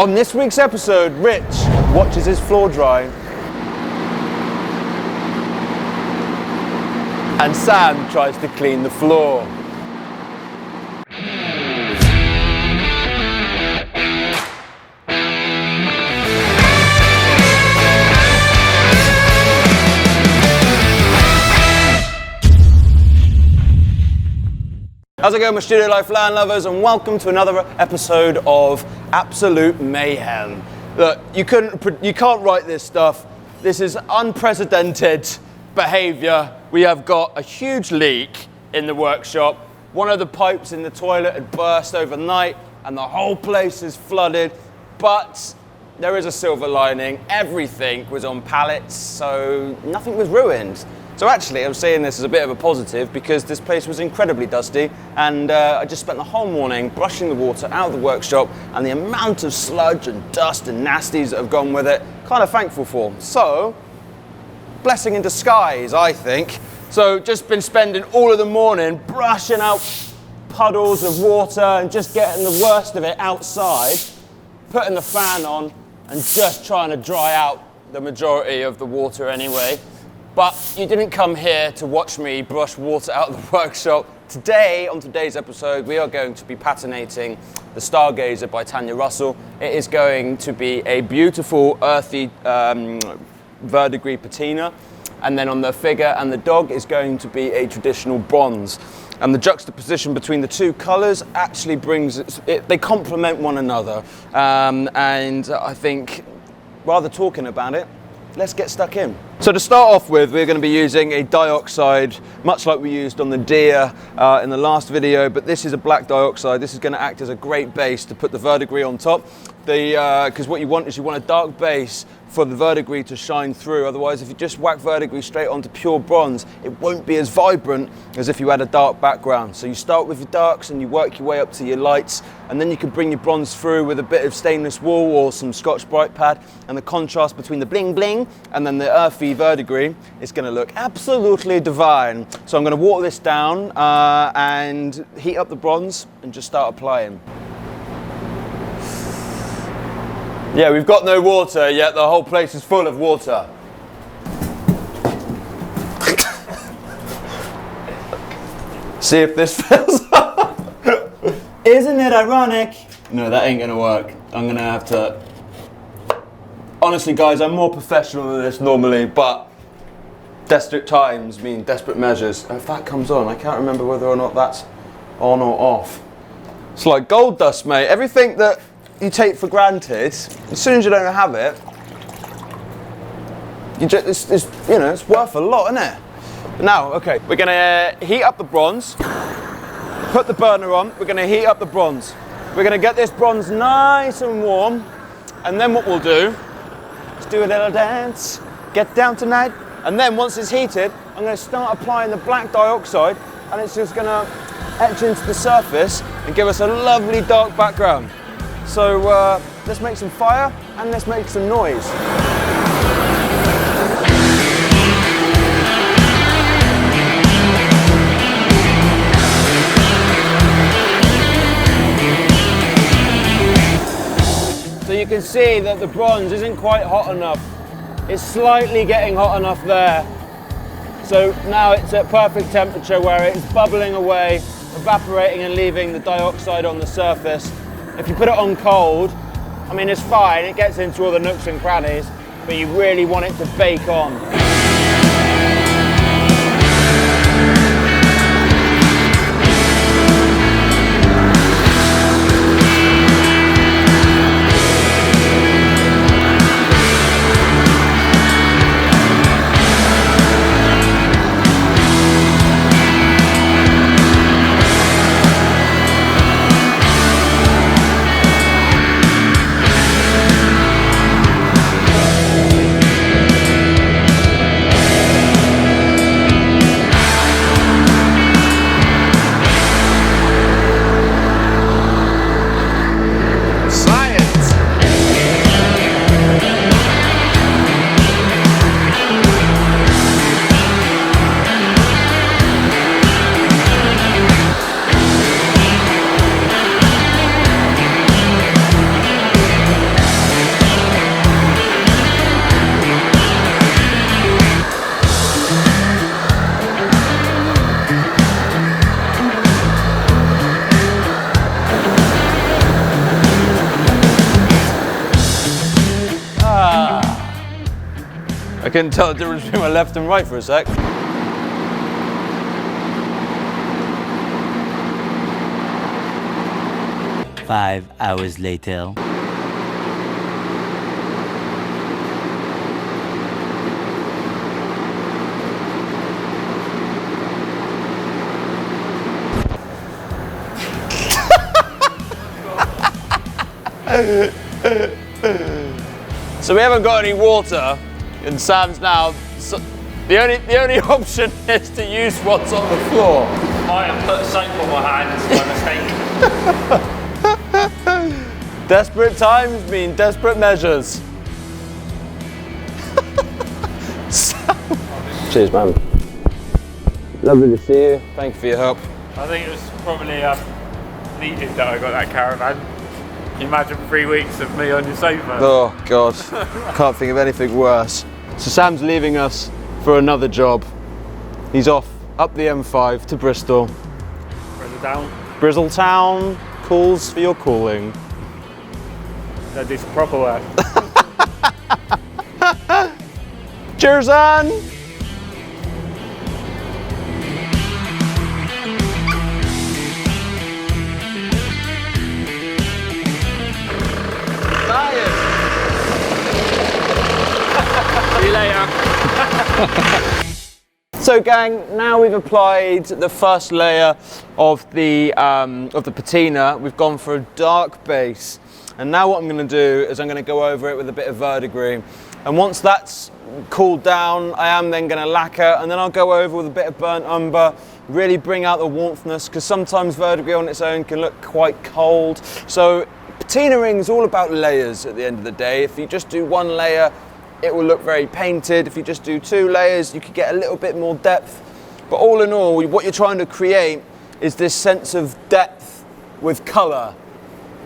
On this week's episode, Rich watches his floor dry. And Sam tries to clean the floor. How's it going, my Studio Life land lovers, and welcome to another episode of Absolute Mayhem. Look, you can't write this stuff. This is unprecedented behaviour. We have got a huge leak in the workshop. One of the pipes in the toilet had burst overnight and the whole place is flooded, but there is a silver lining. Everything was on pallets, so nothing was ruined. So actually, I'm saying this as a bit of a positive because this place was incredibly dusty, and I just spent the whole morning brushing the water out of the workshop, and the amount of sludge and dust and nasties that have gone with it, kind of thankful for. So, blessing in disguise, I think. So just been spending all of the morning brushing out puddles of water and just getting the worst of it outside, putting the fan on, and just trying to dry out the majority of the water anyway. But you didn't come here to watch me brush water out of the workshop. Today, on today's episode, we are going to be patinating the Stargazer by Tanya Russell. It is going to be a beautiful, earthy verdigris patina. And then on the figure and the dog is going to be a traditional bronze. And the juxtaposition between the two colours actually brings they complement one another. And I think, rather talking about it, let's get stuck in. So to start off with, we're going to be using a dioxide, much like we used on the deer in the last video, but this is a black dioxide. This is going to act as a great base to put the verdigris on top. Because what you want is you want a dark base for the verdigris to shine through. Otherwise, if you just whack verdigris straight onto pure bronze, it won't be as vibrant as if you had a dark background. So you start with your darks and you work your way up to your lights, and then you can bring your bronze through with a bit of stainless wool or some Scotch Brite pad, and the contrast between the bling bling and then the earthy verdigris is going to look absolutely divine. So I'm going to water this down and heat up the bronze and just start applying. Yeah, we've got no water yet, the whole place is full of water. See if this fills up. Isn't it ironic? No, that ain't gonna work. I'm gonna have to... Honestly guys, I'm more professional than this normally, but desperate times mean desperate measures. If that comes on, I can't remember whether or not that's on or off. It's like gold dust, mate. Everything that you take for granted, as soon as you don't have it, it's worth a lot, isn't it? Now, okay, we're gonna heat up the bronze, put the burner on, we're gonna heat up the bronze. We're gonna get this bronze nice and warm, and then what we'll do is do a little dance, get down tonight, and then once it's heated, I'm gonna start applying the black dioxide, and it's just gonna etch into the surface and give us a lovely dark background. So let's make some fire and let's make some noise. So you can see that the bronze isn't quite hot enough. It's slightly getting hot enough there. So now it's at perfect temperature where it's bubbling away, evaporating and leaving the dioxide on the surface. If you put it on cold, I mean, it's fine, it gets into all the nooks and crannies, but you really want it to bake on. I couldn't tell the difference between my left and right for a sec. 5 hours later. So we haven't got any water, and Sam's now. So the only option is to use what's on the floor. I have put soap on my hands by mistake. Desperate times mean desperate measures. Cheers, man. Lovely to see you. Thank you for your help. I think it was probably needed that I got that caravan. Can you imagine 3 weeks of me on your sofa? Oh God, can't think of anything worse. So Sam's leaving us for another job. He's off up the M5 to Bristol. Brizzletown calls for your calling. Gotta do some proper work. Cheers, Anne! See you later. So gang, now we've applied the first layer of the patina. We've gone for a dark base. And now what I'm going to do is I'm going to go over it with a bit of verdigris. And once that's cooled down, I am then going to lacquer, and then I'll go over with a bit of burnt umber, really bring out the warmthness, because sometimes verdigris on its own can look quite cold. So patinaing is all about layers at the end of the day. If you just do one layer, it will look very painted. If you just do 2 layers, you could get a little bit more depth. But all in all, what you're trying to create is this sense of depth with colour.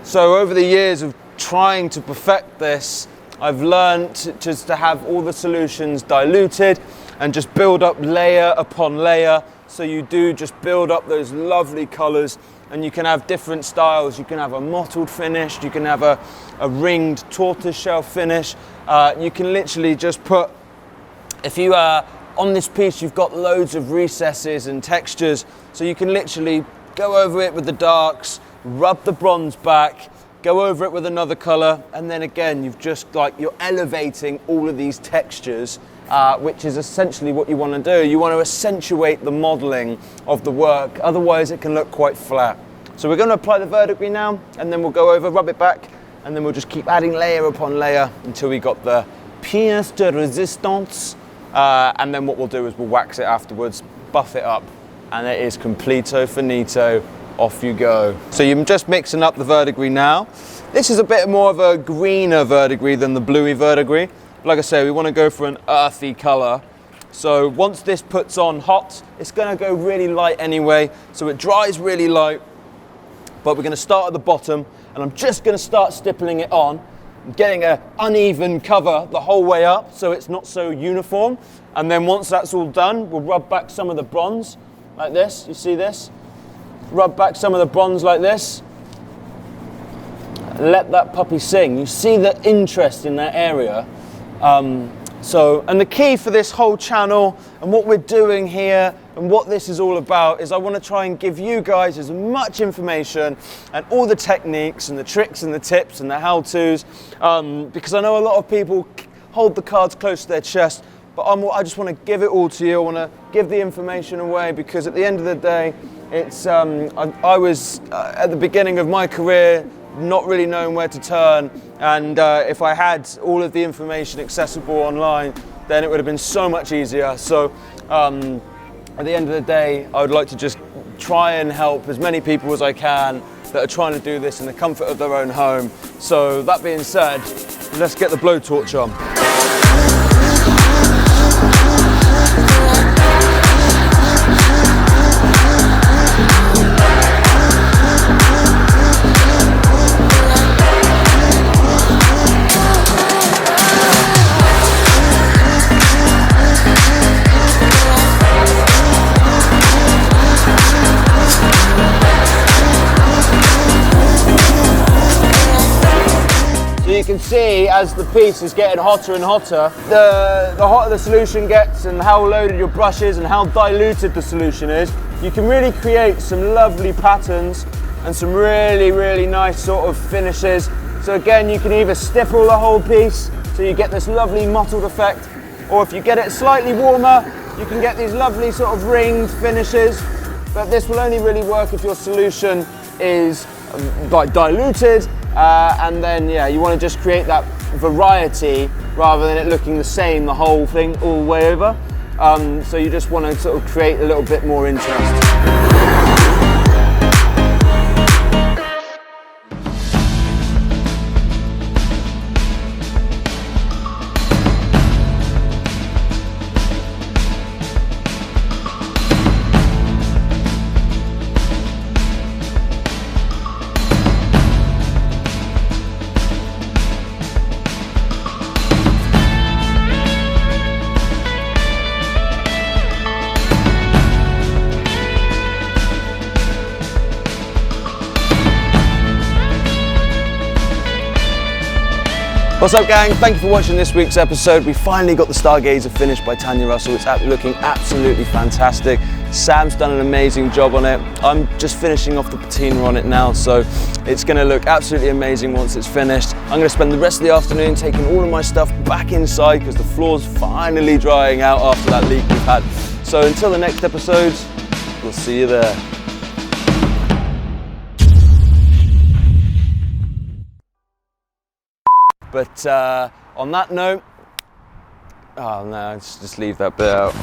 So over the years of trying to perfect this, I've learned just to have all the solutions diluted and just build up layer upon layer. So you do just build up those lovely colours, and you can have different styles. You can have a mottled finish, you can have a ringed tortoiseshell finish. You can literally just put, if you on this piece you've got loads of recesses and textures, so you can literally go over it with the darks, rub the bronze back, go over it with another colour, and then again you've just you're elevating all of these textures, which is essentially what you want to do. You want to accentuate the modelling of the work, otherwise it can look quite flat. So we're going to apply the verdigris now, and then we'll go over, rub it back, and then we'll just keep adding layer upon layer until we got the pièce de résistance, and then what we'll do is we'll wax it afterwards, buff it up, and it is completo finito. Off you go. So you're just mixing up the verdigris now. This is a bit more of a greener verdigris than the bluey verdigris. Like I say, we want to go for an earthy colour. So once this puts on hot, it's going to go really light anyway. So it dries really light, but we're going to start at the bottom, and I'm just going to start stippling it on, getting an uneven cover the whole way up so it's not so uniform. And then once that's all done, we'll rub back some of the bronze like this. You see this? Rub back some of the bronze like this. Let that puppy sing. You see the interest in that area. And the key for this whole channel and what we're doing here and what this is all about is I want to try and give you guys as much information and all the techniques and the tricks and the tips and the how-tos, because I know a lot of people hold the cards close to their chest, but I just want to give it all to you. I want to give the information away, because at the end of the day, it's I was at the beginning of my career not really knowing where to turn, and if I had all of the information accessible online, then it would have been so much easier. So at the end of the day, I would like to just try and help as many people as I can that are trying to do this in the comfort of their own home. So that being said, let's get the blowtorch on. you can see as the piece is getting hotter and hotter, the hotter the solution gets and how loaded your brush is and how diluted the solution is, you can really create some lovely patterns and some really, really nice sort of finishes. So again, you can either stipple the whole piece so you get this lovely mottled effect, or if you get it slightly warmer, you can get these lovely sort of ringed finishes. But this will only really work if your solution is like diluted, and then yeah, you want to just create that variety rather than it looking the same the whole thing all the way over. So you just want to sort of create a little bit more interest. What's up, gang? Thank you for watching this week's episode. We finally got the Stargazer finished by Tanya Russell. It's looking absolutely fantastic. Sam's done an amazing job on it. I'm just finishing off the patina on it now, so it's going to look absolutely amazing once it's finished. I'm going to spend the rest of the afternoon taking all of my stuff back inside because the floor's finally drying out after that leak we've had. So until the next episode, we'll see you there. But on that note, oh no, let's just leave that bit out.